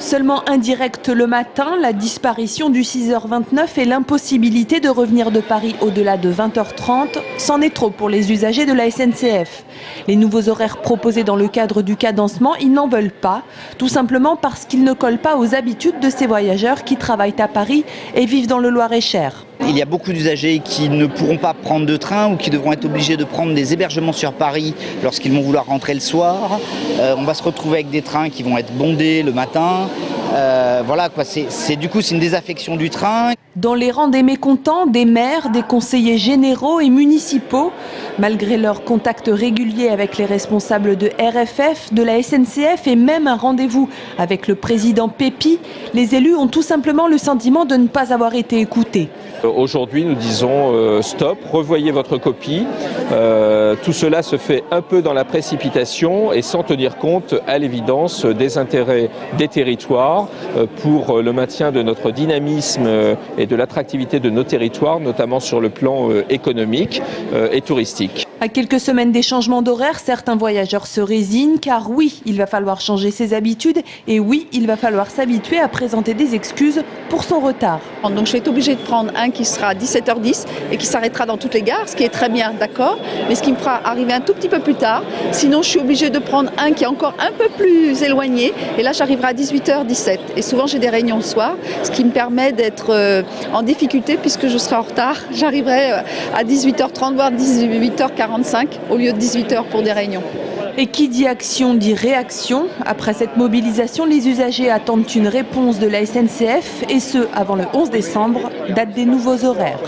Seulement indirect le matin, la disparition du 6h29 et l'impossibilité de revenir de Paris au-delà de 20h30, c'en est trop pour les usagers de la SNCF. Les nouveaux horaires proposés dans le cadre du cadencement, ils n'en veulent pas, tout simplement parce qu'ils ne collent pas aux habitudes de ces voyageurs qui travaillent à Paris et vivent dans le Loir-et-Cher. Il y a beaucoup d'usagers qui ne pourront pas prendre de train ou qui devront être obligés de prendre des hébergements sur Paris lorsqu'ils vont vouloir rentrer le soir. On va se retrouver avec des trains qui vont être bondés le matin. Voilà quoi, c'est une désaffection du train. Dans les rangs des mécontents, des maires, des conseillers généraux et municipaux, malgré leurs contacts réguliers avec les responsables de RFF, de la SNCF et même un rendez-vous avec le président Pépi, les élus ont tout simplement le sentiment de ne pas avoir été écoutés. Aujourd'hui, nous disons stop, revoyez votre copie. Tout cela se fait un peu dans la précipitation et sans tenir compte, à l'évidence, des intérêts des territoires pour le maintien de notre dynamisme et de l'attractivité de nos territoires, notamment sur le plan économique et touristique. À quelques semaines des changements d'horaire, certains voyageurs se résignent car oui, il va falloir changer ses habitudes et oui, il va falloir s'habituer à présenter des excuses pour son retard. Donc je vais être obligée de prendre un qui sera à 17h10 et qui s'arrêtera dans toutes les gares, ce qui est très bien, d'accord, mais ce qui me fera arriver un tout petit peu plus tard. Sinon, je suis obligée de prendre un qui est encore un peu plus éloigné et là, j'arriverai à 18h17. Et souvent, j'ai des réunions le soir, ce qui me permet d'être en difficulté puisque je serai en retard. J'arriverai à 18h30, voire 18h45 au lieu de 18h pour des réunions. Et qui dit action dit réaction. Après cette mobilisation, les usagers attendent une réponse de la SNCF et ce, avant le 11 décembre, date des nouveaux horaires.